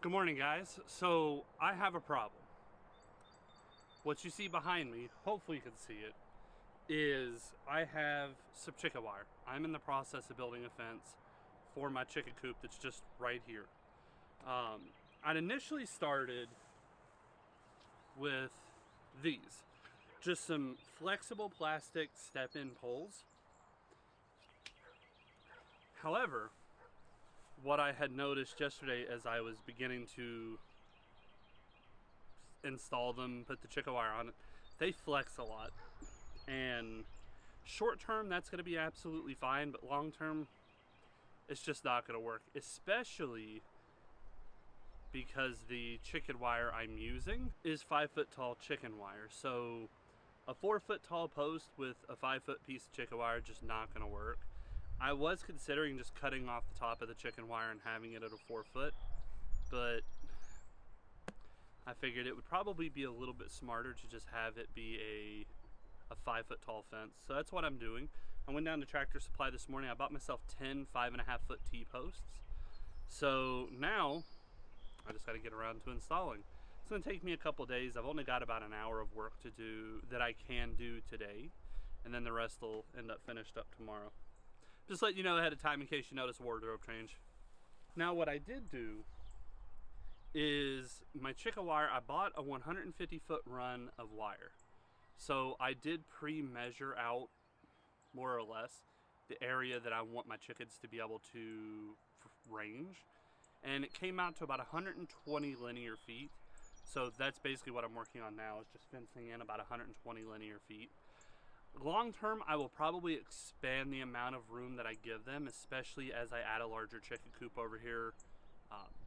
Good morning, guys. So I have a problem. What you see behind me, hopefully you can see it, is I have some chicken wire. I'm in the process of building a fence for my chicken coop that's just right here. I'd initially started with these, just some flexible plastic step-in poles. However, what I had noticed yesterday as I was beginning to install them, put the chicken wire on it, they flex a lot. And short term, that's going to be absolutely fine, but long term, it's just not going to work, especially because the chicken wire I'm using is 5-foot tall chicken wire. So a 4-foot tall post with a 5-foot piece of chicken wire just not going to work. I was considering just cutting off the top of the chicken wire and having it at a 4-foot, but I figured it would probably be a little bit smarter to just have it be a 5-foot tall fence. So that's what I'm doing. I went down to Tractor Supply this morning. I bought myself 10 5.5-foot T-posts. So now I just got to get around to installing. It's going to take me a couple days. I've only got about an hour of work to do that I can do today, and then the rest will end up finished up tomorrow. Just let you know ahead of time in case you notice a wardrobe change. Now what I did do is my chicken wire, I bought a 150-foot run of wire. So I did pre-measure out more or less the area that I want my chickens to be able to range. And it came out to about 120 linear feet. So that's basically what I'm working on now, is just fencing in about 120 linear feet. Long term, I will probably expand the amount of room that I give them, especially as I add a larger chicken coop over here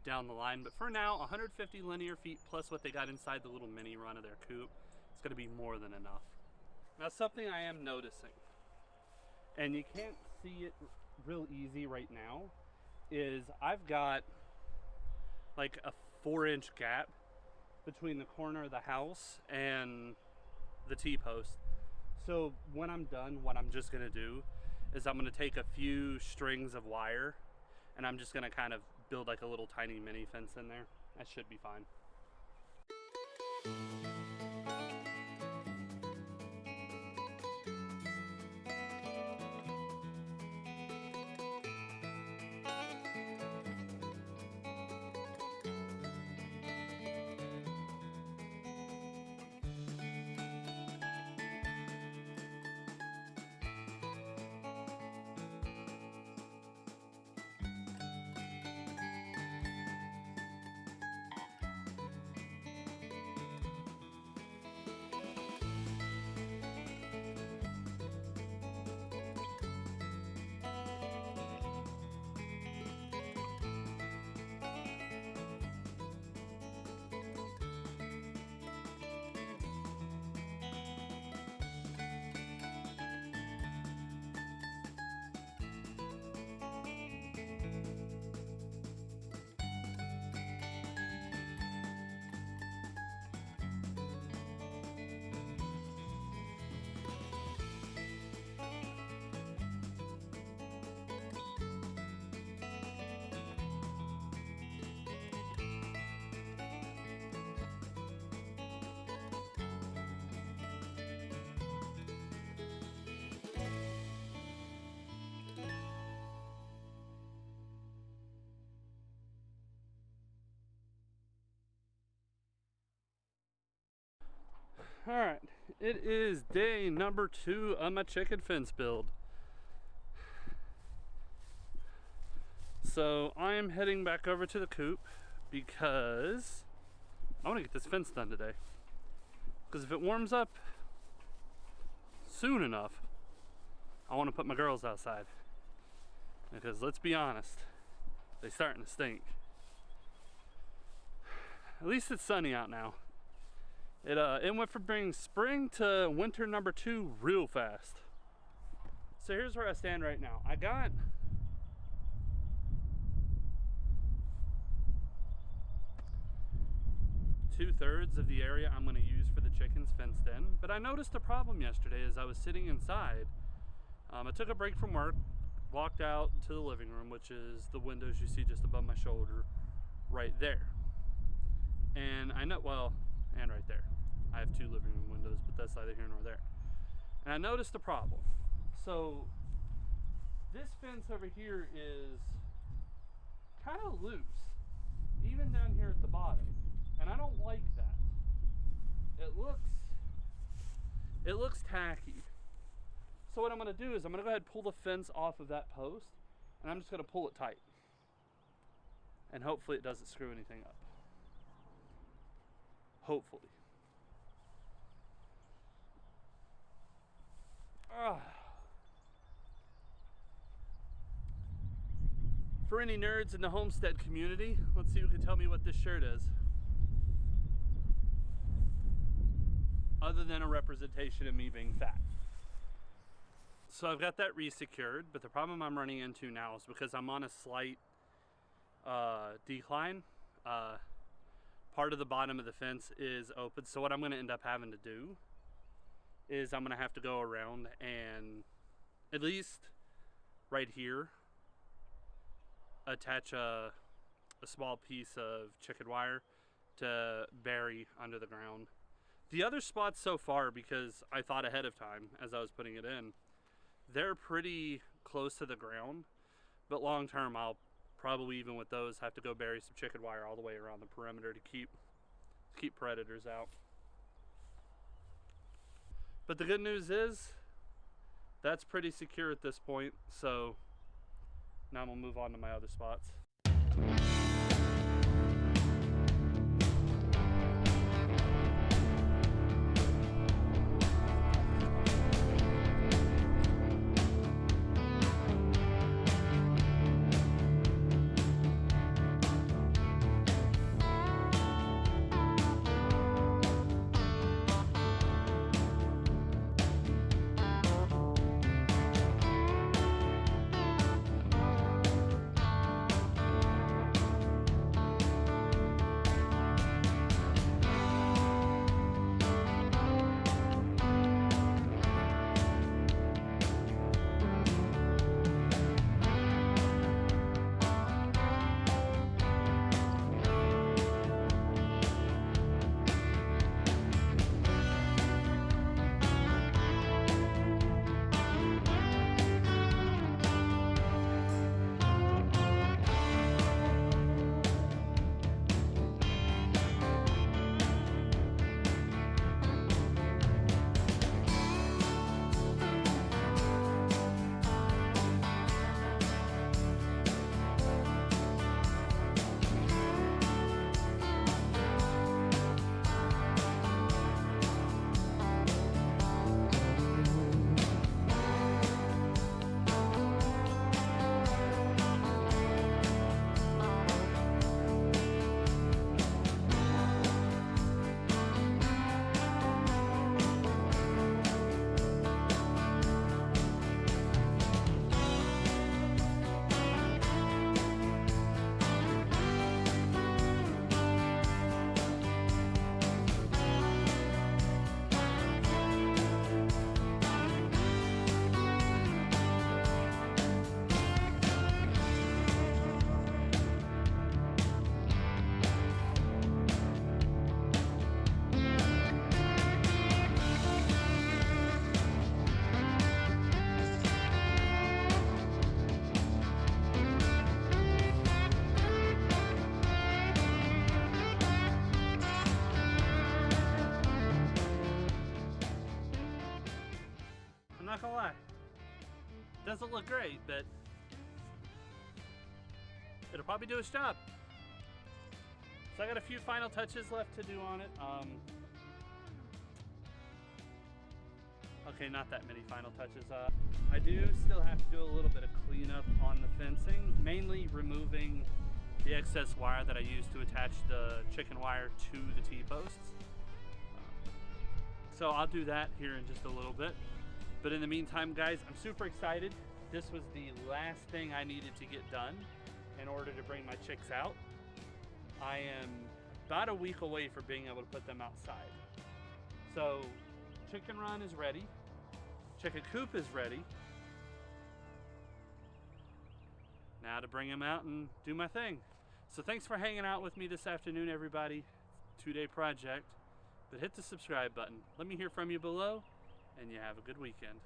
down the line. But for now, 150 linear feet plus what they got inside the little mini run of their coop, it's going to be more than enough. Now, something I am noticing, and you can't see it real easy right now, is I've got like a 4-inch gap between the corner of the house and the T-post. So when I'm done, what I'm just gonna do is I'm gonna take a few strings of wire and I'm just gonna kind of build like a little tiny mini fence in there. That should be fine. Alright, it is day number 2 of my chicken fence build. So I am heading back over to the coop because I want to get this fence done today. Because if it warms up soon enough, I want to put my girls outside. Because let's be honest, they're starting to stink. At least it's sunny out now. It went from being spring to winter number 2 real fast. So here's where I stand right now. I got two-thirds of the area I'm going to use for the chickens fenced in, but I noticed a problem yesterday as I was sitting inside. I took a break from work, walked out to the living room, which is the windows you see just above my shoulder right there. And I know, well, and right there. I have 2 living room windows, but that's neither here nor there. And I noticed a problem. So this fence over here is kind of loose, even down here at the bottom. And I don't like that. It looks tacky. So what I'm gonna do is I'm gonna go ahead and pull the fence off of that post, and I'm just gonna pull it tight. And hopefully it doesn't screw anything up. Hopefully. For any nerds in the homestead community, let's see who can tell me what this shirt is. Other than a representation of me being fat. So I've got that re-secured, but the problem I'm running into now is because I'm on a slight decline. Part of the bottom of the fence is open, so what I'm going to end up having to do is I'm going to have to go around and at least right here attach a small piece of chicken wire to bury under the ground. The other spots so far, because I thought ahead of time as I was putting it in, they're pretty close to the ground, but long term I'll probably, even with those, have to go bury some chicken wire all the way around the perimeter to keep predators out. But the good news is that's pretty secure at this point, so now I'm gonna move on to my other spots. Not gonna lie, doesn't look great, but it'll probably do its job. So I got a few final touches left to do on it. Okay, not that many final touches. I do still have to do a little bit of cleanup on the fencing, mainly removing the excess wire that I used to attach the chicken wire to the T-posts. So I'll do that here in just a little bit. But in the meantime, guys, I'm super excited. This was the last thing I needed to get done in order to bring my chicks out. I am about a week away from being able to put them outside. So chicken run is ready. Chicken coop is ready. Now to bring them out and do my thing. So thanks for hanging out with me this afternoon, everybody. 2-day project, but hit the subscribe button. Let me hear from you below, and you have a good weekend.